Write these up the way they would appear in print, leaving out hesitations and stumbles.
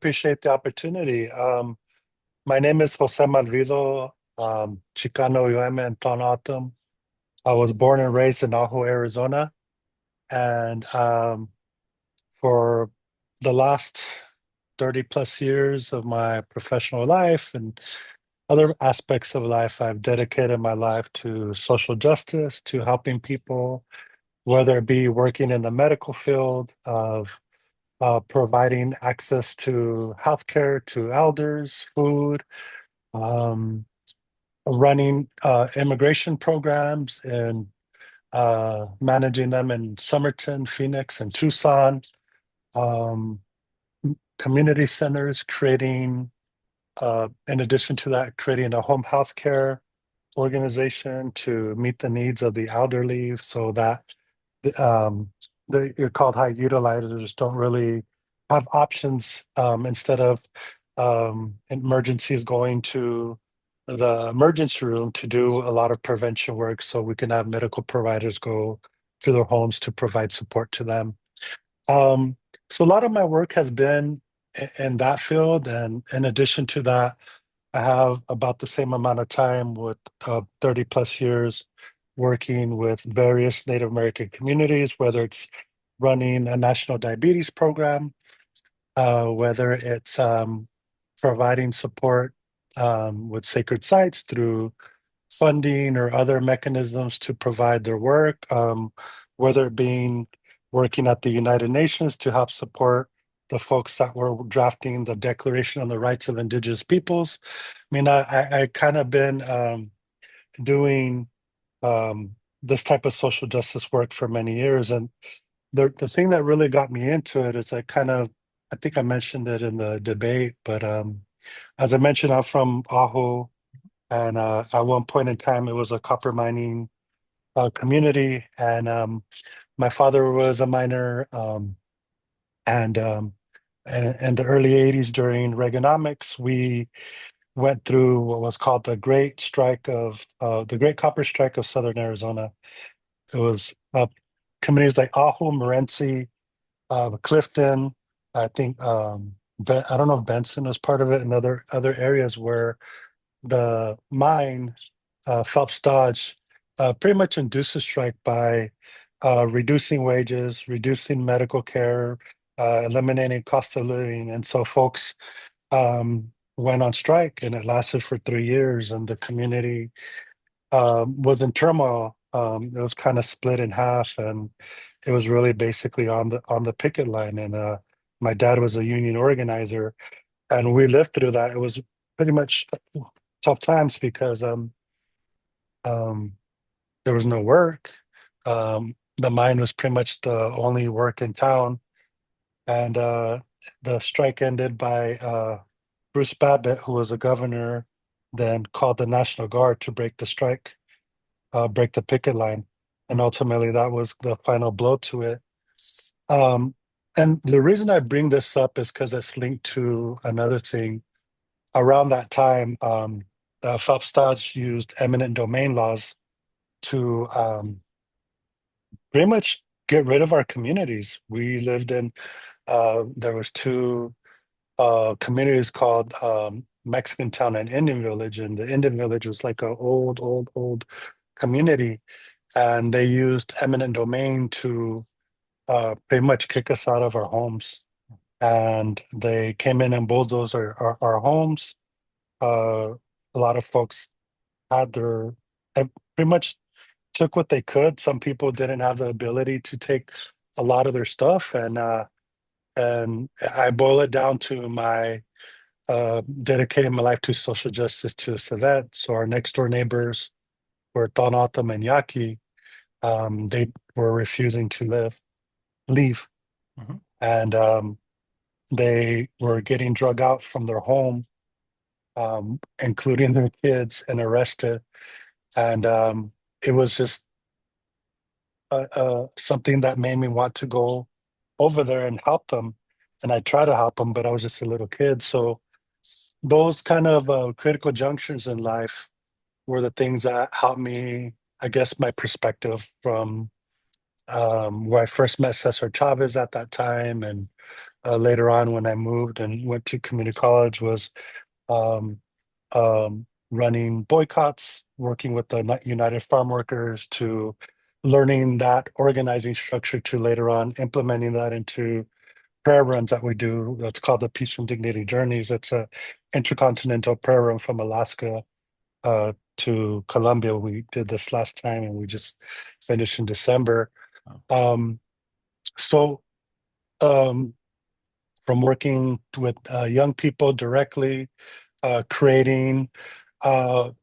appreciate the opportunity. My name is Jose Malvido, Chicano Yueme and Tonatum. I was born and raised in Ajo, Arizona, and for the last 30 plus years of my professional life and other aspects of life, I've dedicated my life to social justice, to helping people, whether it be working in the medical field of providing access to healthcare to elders, food, um, running immigration programs and managing them in Somerton, Phoenix, and Tucson, um, community centers, in addition to that, creating a home healthcare organization to meet the needs of the elderly so that um, you're called high utilizers don't really have options instead of emergencies going to the emergency room to do a lot of prevention work so we can have medical providers go to their homes to provide support to them. Um, so a lot of my work has been in that field, and in addition to that, I have about the same amount of time with 30 plus years working with various Native American communities, whether it's running a national diabetes program, whether it's providing support with sacred sites through funding or other mechanisms to provide their work, whether it being working at the United Nations to help support the folks that were drafting the Declaration on the Rights of Indigenous Peoples. I mean, I kind of been doing this type of social justice work for many years. And the thing that really got me into it is I think I mentioned it in the debate, but as I mentioned, I'm from Ajo, and at one point in time, it was a copper mining community. And my father was a miner, and in the early 80s during Reaganomics, we went through what was called the Great Copper Strike of Southern Arizona. It was communities like Ajo, Morenci, Clifton. I think I don't know if Benson was part of it, and other areas where the mine, Phelps Dodge, pretty much induced a strike by reducing wages, reducing medical care, eliminating cost of living, and so folks went on strike, and it lasted for 3 years, and the community was in turmoil. It was kind of split in half, and it was really basically on the picket line. And my dad was a union organizer, and we lived through that. It was pretty much tough times because um, there was no work. The mine was pretty much the only work in town, and the strike ended by Bruce Babbitt, who was a governor, then called the National Guard to break the strike, break the picket line. And ultimately, that was the final blow to it. Um, and the reason I bring this up is because it's linked to another thing. Around that time, Phelps Dodge used eminent domain laws to pretty much get rid of our communities. We lived in, there was two communities called Mexican Town and Indian Village, and the Indian Village was like an old community, and they used eminent domain to pretty much kick us out of our homes. And they came in and bulldozed our homes. A lot of folks had pretty much took what they could. Some people didn't have the ability to take a lot of their stuff, and I boil it down to my dedicating my life to social justice to this event. So our next door neighbors were Tonatam and Yaqui. They were refusing to leave, Mhm. and they were getting drug out from their home, including their kids, and arrested. And it was just something that made me want to go over there and help them. And I tried to help them, but I was just a little kid. So those kind of critical junctions in life were the things that helped me, I guess, my perspective from where I first met Cesar Chavez at that time, and later on when I moved and went to community college was um, running boycotts, working with the United Farm Workers to learning that organizing structure to later on implementing that into prayer runs that we do. That's called the Peace and Dignity Journeys. It's a intercontinental prayer run from Alaska to Colombia. We did this last time and we just finished in December. Oh. Um, so um, from working with young people directly, creating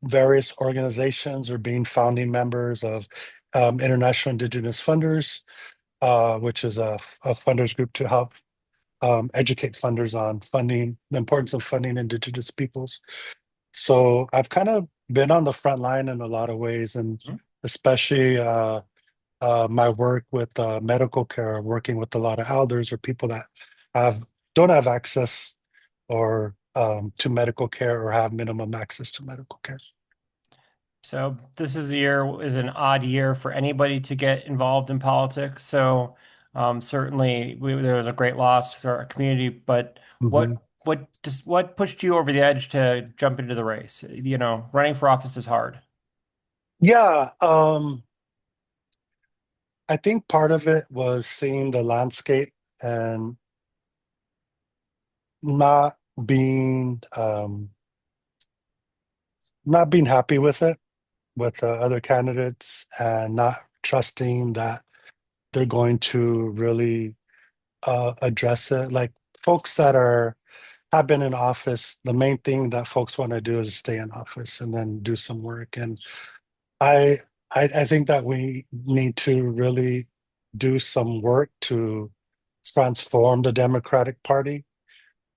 various organizations or being founding members of International Indigenous Funders, which is a funders group to help educate funders on funding, the importance of funding Indigenous peoples. So I've kind of been on the front line in a lot of ways, and Mhm. especially my work with medical care, working with a lot of elders or people that have don't have access or to medical care or have minimum access to medical care. So this is an odd year for anybody to get involved in politics. So certainly there was a great loss for our community, but Mhm. what pushed you over the edge to jump into the race? You know, running for office is hard. Yeah, I think part of it was seeing the landscape and not being not being happy with it with other candidates and not trusting that they're going to really address it. Like folks that are have been in office, the main thing that folks want to do is stay in office and then do some work. And I I think that we need to really do some work to transform the Democratic Party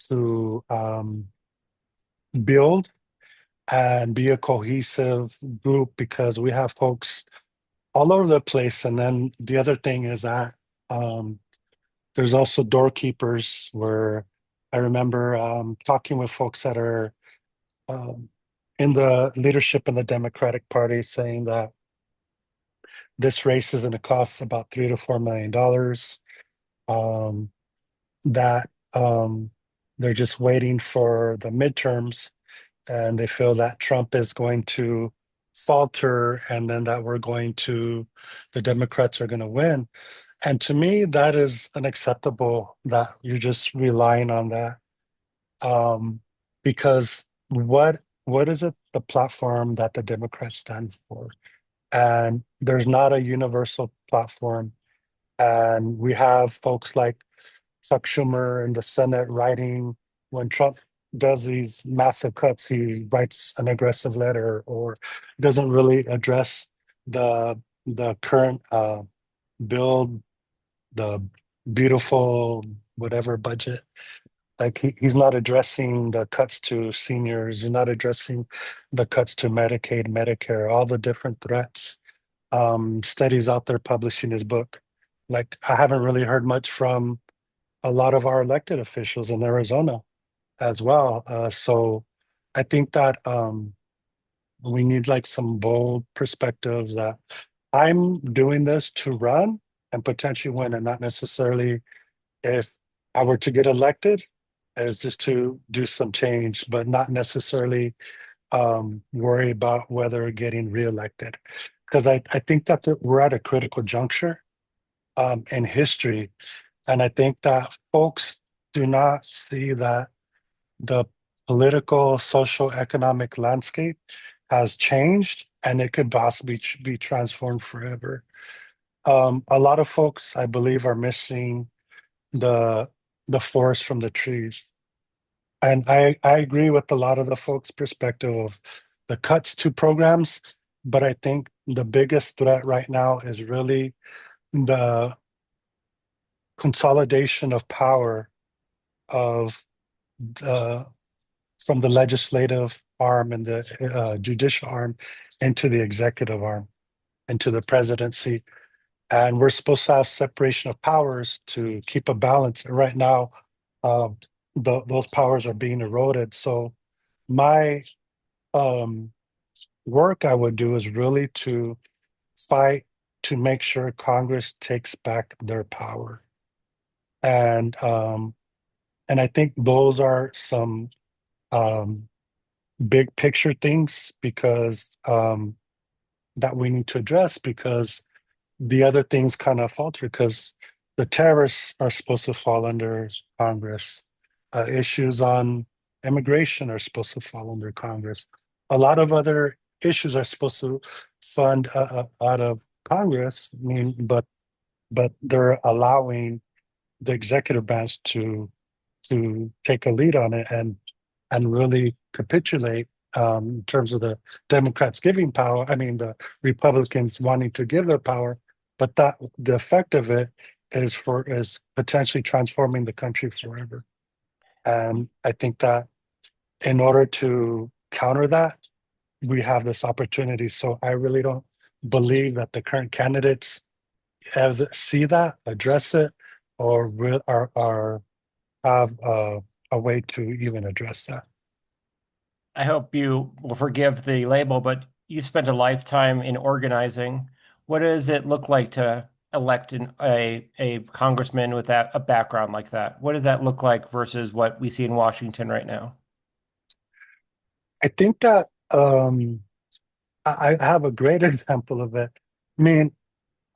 to build and be a cohesive group because we have folks all over the place. And then the other thing is that um, there's also doorkeepers where I remember talking with folks that are um, in the leadership in the Democratic Party saying that this race is going to cost about $3 to $4 million. Um, that they're just waiting for the midterms and they feel that Trump is going to falter and then that the Democrats are going to win. And to me, that is unacceptable that you're just relying on that. Um, because what is it, the platform that the Democrats stand for? And there's not a universal platform. And we have folks like Chuck Schumer in the Senate writing when Trump does these massive cuts, he writes an aggressive letter or doesn't really address the the current build, the beautiful whatever budget. Like he's not addressing the cuts to seniors, he's not addressing the cuts to Medicaid, Medicare, all the different threats. Studies out there publishing his book. Like I haven't really heard much from a lot of our elected officials in Arizona as well. So I think that we need like some bold perspectives that I'm doing this to run and potentially win, and not necessarily if I were to get elected, is just to do some change, but not necessarily worry about whether getting reelected. Because I think that we're at a critical juncture in history. And I think that folks do not see that the political, social, economic landscape has changed and it could possibly be transformed forever. A lot of folks, I believe, are missing the the forest from the trees. And I agree with a lot of the folks' perspective of the cuts to programs, but I think the biggest threat right now is really the consolidation of power of the from the legislative arm and the judicial arm into the executive arm, into the presidency. And we're supposed to have separation of powers to keep a balance. And right now, uh, those powers are being eroded. So my um, work I would do is really to fight to make sure Congress takes back their power. And And I think those are some um, big picture things because that we need to address because the other things kind of falter because the tariffs are supposed to fall under Congress. Issues on immigration are supposed to fall under Congress. A lot of other issues are supposed to fund out of Congress. I mean, but they're allowing the executive branch to take a lead on it and really capitulate in terms of the Democrats giving power. I mean, the Republicans wanting to give their power, but that the effect of it is potentially transforming the country forever. And I think that in order to counter that, we have this opportunity. So I really don't believe that the current candidates see that, address it, or are have a way to even address that. I hope you will forgive the label, but you spent a lifetime in organizing. What does it look like to elect a congressman with a background like that? What does that look like versus what we see in Washington right now? I think that I have a great example of it. I mean,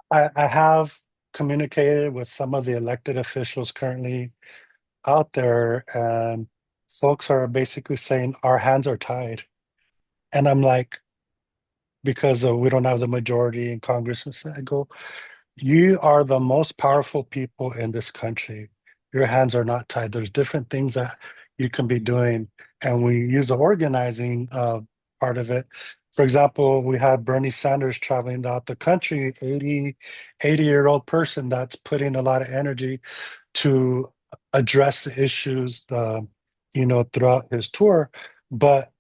I have communicated with some of the elected officials currently out there, and folks are basically saying our hands are tied. And I'm like, because we don't have the majority in Congress. And so I go, you are the most powerful people in this country. Your hands are not tied. There's different things that you can be doing. And we use the organizing part of it. For example, we had Bernie Sanders traveling out the country, 80-year-old person that's putting a lot of energy to address the issues, throughout his tour. But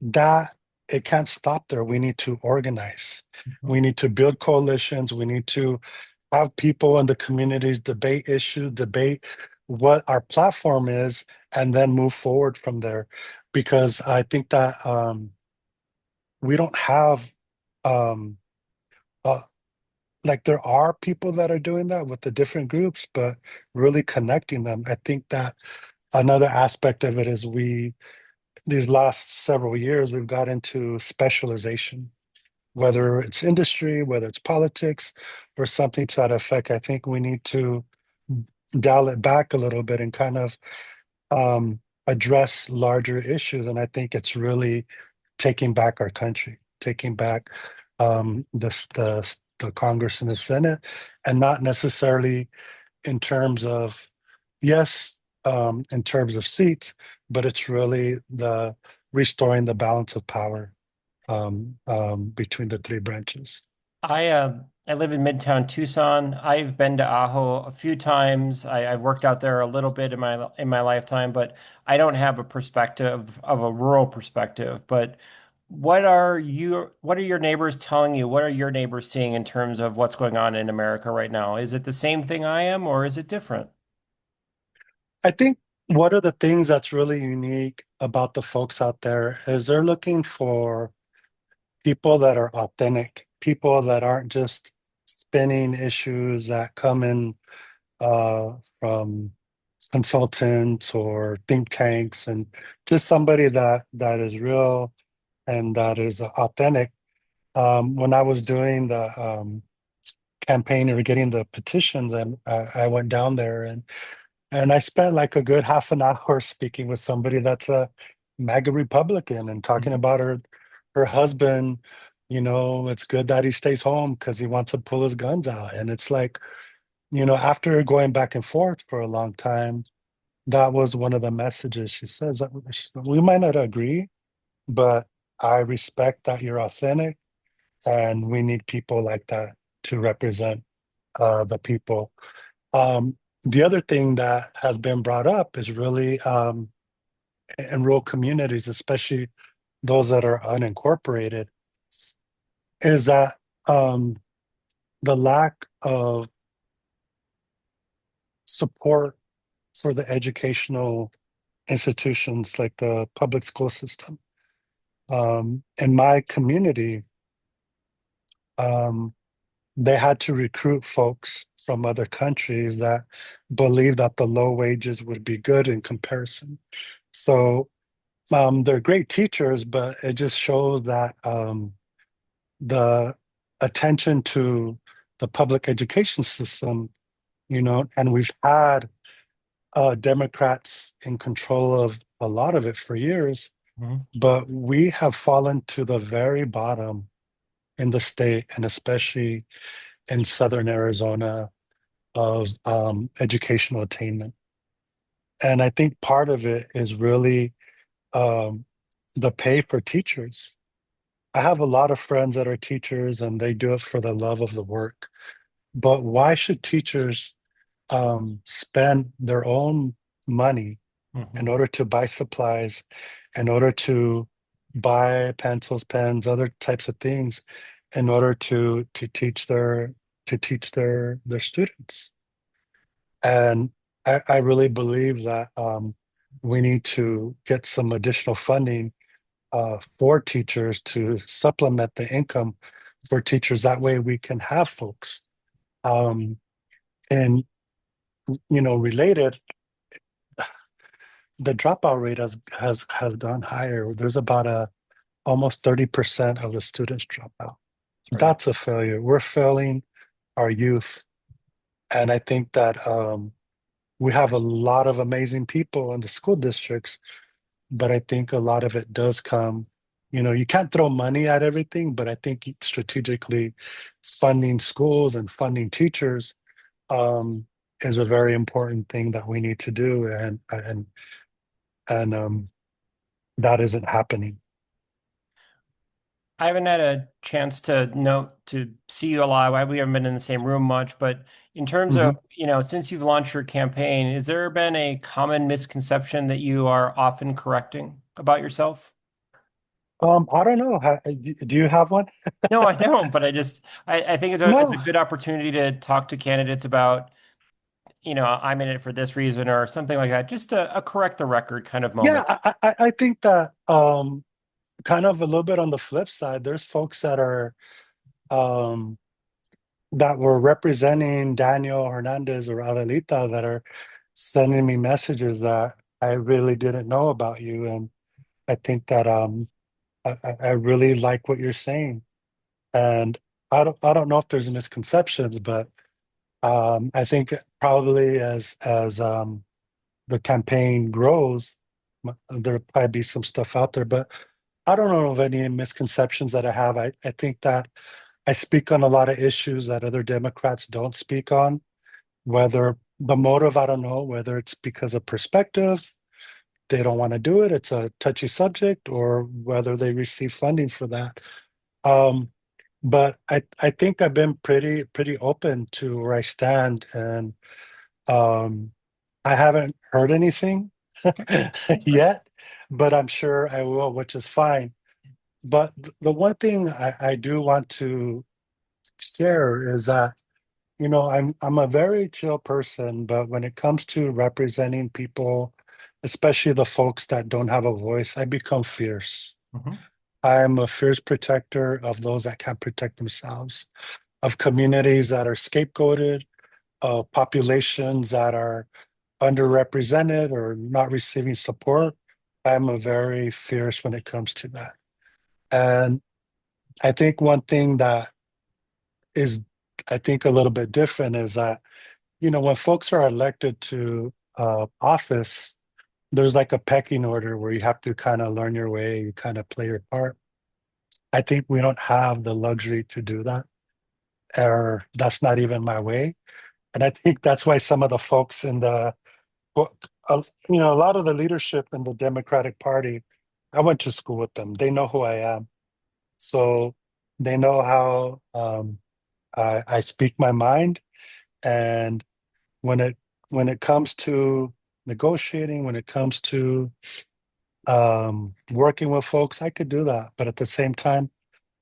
that it can't stop there. We need to organize. We need to build coalitions. We need to have people in the communities debate issues, debate what our platform is, and then move forward from there. Because I think that we don't have um, uh, like there are people that are doing that with the different groups, but really connecting them. I think that another aspect of it is we these last several years we've got into specialization, whether it's industry, whether it's politics, or something to that effect. I think we need to dial it back a little bit and kind of address larger issues. And I think it's really taking back our country, taking back the Congress and the Senate, and not necessarily in terms of, yes, in terms of seats, but it's really the restoring the balance of power between the three branches. I live in Midtown Tucson. I've been to Ajo a few times. I've worked out there a little bit in my lifetime, but I don't have a perspective of a rural perspective. But what are your neighbors telling you? What are your neighbors seeing in terms of what's going on in America right now? Is it the same thing I am, or is it different? I think one of the things that's really unique about the folks out there is they're looking for people that are authentic, people that aren't just spinning issues that come in from consultants or think tanks, and just somebody that is real and that is authentic. When I was doing the campaign or getting the petitions, and I went down there and I spent like a good half an hour speaking with somebody that's a MAGA Republican and talking Mhm. about her husband. It's good that he stays home because he wants to pull his guns out. And it's like, after going back and forth for a long time, that was one of the messages she says that we might not agree, but I respect that you're authentic, and we need people like that to represent the people. The other thing that has been brought up is really in rural communities, especially those that are unincorporated, is that um, the lack of support for the educational institutions like the public school system. In my community, um, they had to recruit folks from other countries that believed that the low wages would be good in comparison. So they're great teachers, but it just shows that the attention to the public education system, and we've had Democrats in control of a lot of it for years, Mhm. but we have fallen to the very bottom in the state, and especially in southern Arizona, of educational attainment. And I think part of it is really um, the pay for teachers. I have a lot of friends that are teachers and they do it for the love of the work. But why should teachers spend their own money in Mhm. order to buy supplies, in order to buy pencils, pens, other types of things, in order to teach their students? And I really believe that we need to get some additional funding for teachers to supplement the income for teachers. That way we can have folks. Um, and related, the dropout rate has gone higher. There's about a almost 30% of the students drop out. That's right. That's a failure. We're failing our youth. And I think that we have a lot of amazing people in the school districts, but I think a lot of it does come, you can't throw money at everything, but I think strategically funding schools and funding teachers um, is a very important thing that we need to do, and that isn't happening. I haven't had a chance to see you a lot. We haven't been in the same room much, but in terms of, Mhm. since you've launched your campaign, has there been a common misconception that you are often correcting about yourself? I don't know. Do you have one? No, I don't, but I think it's a No. good opportunity to talk to candidates about, I'm in it for this reason or something like that. Just a correct the record kind of Yeah, moment. I think that kind of a little bit on the flip side, there's folks um, that were representing Daniel Hernandez or Adelita that are sending me messages that I really didn't know about you, and I think that I really like what you're saying, and I don't know if there's misconceptions, but I think probably as the campaign grows, there'll probably be some stuff out there, but I don't know of any misconceptions that I have. I think that I speak on a lot of issues that other Democrats don't speak on, whether the motive, I don't know, whether it's because of perspective, they don't want to do it, it's a touchy subject, or whether they receive funding for that. Um, but I think I've been pretty open to where I stand, and um, I haven't heard anything yet, but I'm sure I will, which is fine. But the one thing I do want to share is that I'm a very chill person, but when it comes to representing people, especially the folks that don't have a voice, I become fierce. Mhm. I'm a fierce protector of those that can't protect themselves, of communities that are scapegoated, of populations that are underrepresented or not receiving support. I'm a very fierce when it comes to that. And I think one thing that is, I think, a little bit different is that, when folks are elected to office, there's like a pecking order where you have to kind of learn your way, you kind of play your part. I think we don't have the luxury to do that, or that's not even my way. And I think that's why some of the folks in well, a lot of the leadership in the Democratic Party, I went to school with them. They know who I am. So they know how I speak my mind. And when it when it comes to negotiating, when it comes to working with folks, I could do that. But at the same time,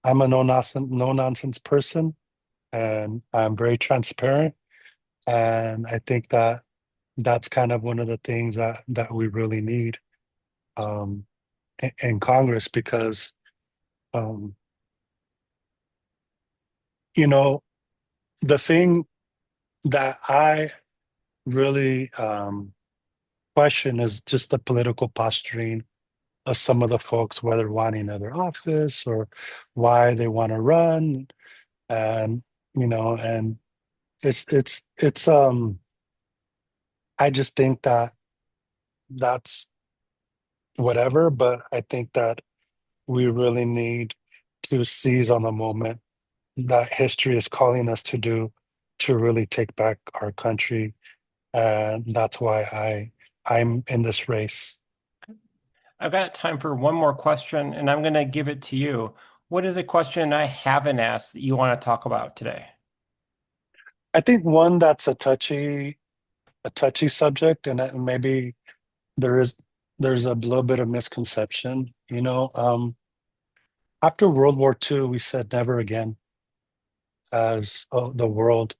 I'm a no nonsense person, and I'm very transparent. And I think that that's kind of one of the things that we really need um, in Congress, because um, you know the thing that I really question is just the political posturing of some of the folks, whether wanting other office or why they want to run, and and it's I just think that that's whatever, but I think that we really need to seize on the moment that history is calling us to do, to really take back our country. And that's why I'm in this race. I've got time for one more question, and I'm going to give it to you. What is a question I haven't asked that you want to talk about today? I think one that's a touchy subject, and that maybe there is there's a little bit of misconception. After World War II, we said never again as the world.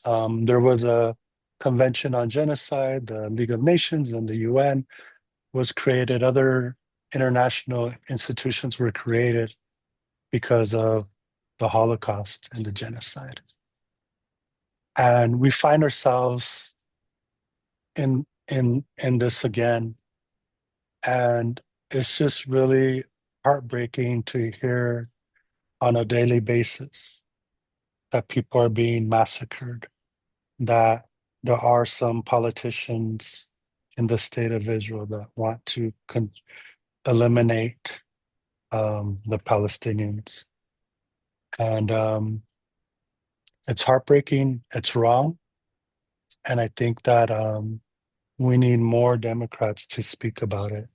There was a convention on genocide, the League of Nations and the UN was created. Other international institutions were created because of the Holocaust and the genocide. And we find ourselves in this again. And it's just really heartbreaking to hear on a daily basis that people are being massacred, that there are some politicians in the state of Israel that want to eliminate the Palestinians. And it's heartbreaking, it's wrong. And I think that we need more Democrats to speak about it.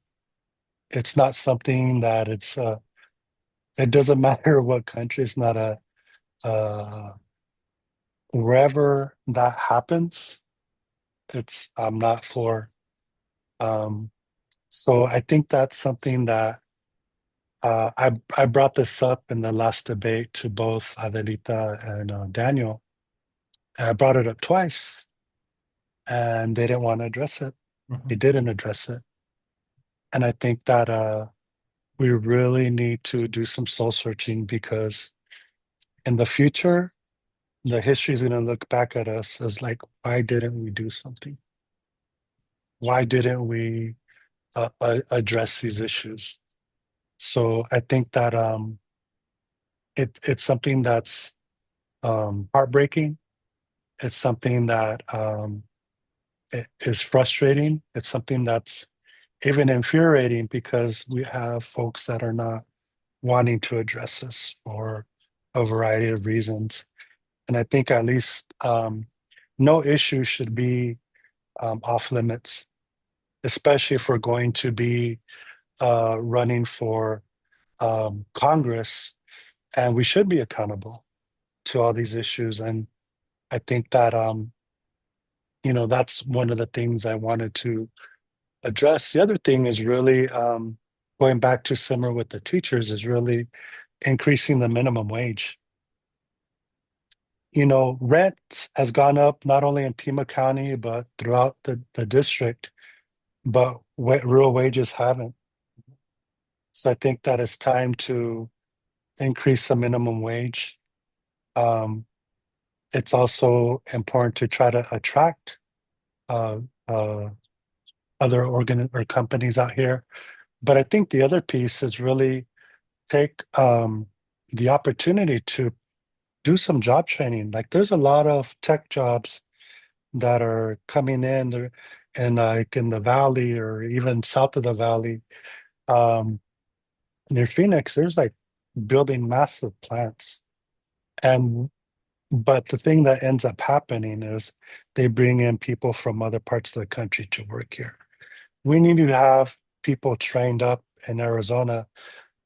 It's not something that it doesn't matter what country, it's not uh, wherever that happens, I'm not for. Um, so I think that's something that I brought this up in the last debate to both Adelita and Daniel. I brought it up twice, and they didn't want to address it. They Mhm. didn't address it, and I think that we really need to do some soul searching, because in the future, the history is going to look back at us as like, why didn't we do something? Why didn't we address these issues? So I think that it's something that's heartbreaking. It's something that it is frustrating. It's something that's even infuriating, because we have folks that are not wanting to address this for a variety of reasons. And I think at least no issue should be off limits, especially if we're going to be running for Congress, and we should be accountable to all these issues. And I think that that's one of the things I wanted to address. The other thing is really going back to similar with the teachers, is really increasing the minimum wage. Rent has gone up not only in Pima County, but throughout the district, but real wages haven't. So I think that it's time to increase the minimum wage. Um, it's also important to try to attract uh, uh, other organ or companies out here. But I think the other piece is really take the opportunity to do some job training. Like there's a lot of tech jobs that are coming in there, and like in the valley or even south of the valley, um, near Phoenix, there's like building massive plants. And but the thing that ends up happening is they bring in people from other parts of the country to work here. We need to have people trained up in Arizona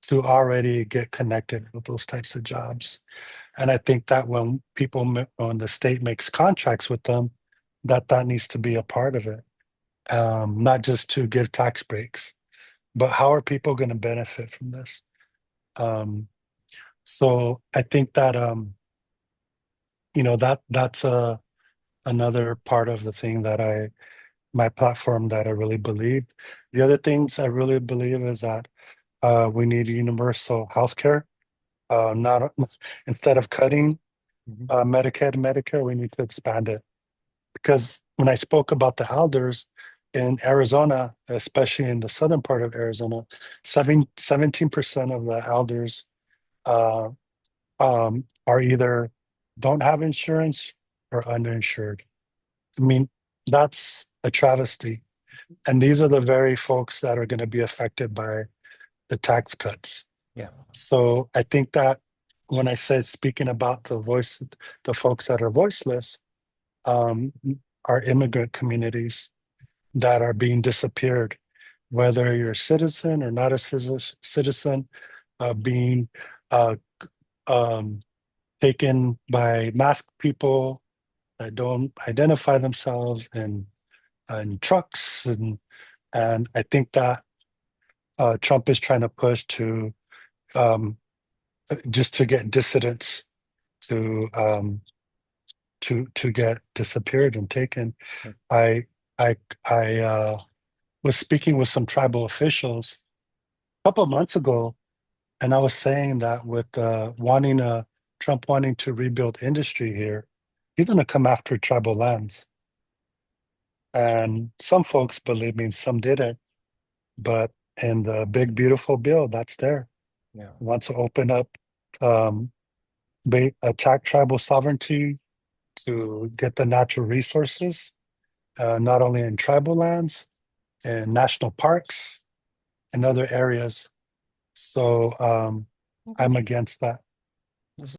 to already get connected with those types of jobs. And I think that when the state makes contracts with them, that needs to be a part of it. Not just to give tax breaks, but how are people going to benefit from this? Um, so I think that that's another part of the thing that my platform that I really believe. The other things I really believe is that we need universal healthcare. Not instead of cutting Mhm. Medicaid, Medicare, we need to expand it. Because when I spoke about the elders in Arizona, especially in the southern part of Arizona, 17% of the elders uh, are either don't have insurance or underinsured. I mean, that's a travesty. And these are the very folks that are going to be affected by the tax cuts. Yeah. So I think that when I said speaking about the folks that are voiceless, um, are immigrant communities that are being disappeared, whether you're a citizen or not a citizen, being uh, um, taken by masked people that don't identify themselves and trucks and I think that Trump is trying to push to um, just to get dissidents to to get disappeared and taken. I I I was speaking with some tribal officials a couple of months ago, and I was saying that with Trump wanting to rebuild industry here, he's going to come after tribal lands. And some folks believe me, some didn't. But in the big beautiful bill, that's there. Yeah. It wants to open up, um, attack tribal sovereignty to get the natural resources, not only in tribal lands and national parks and other areas. So I'm Okay. against that.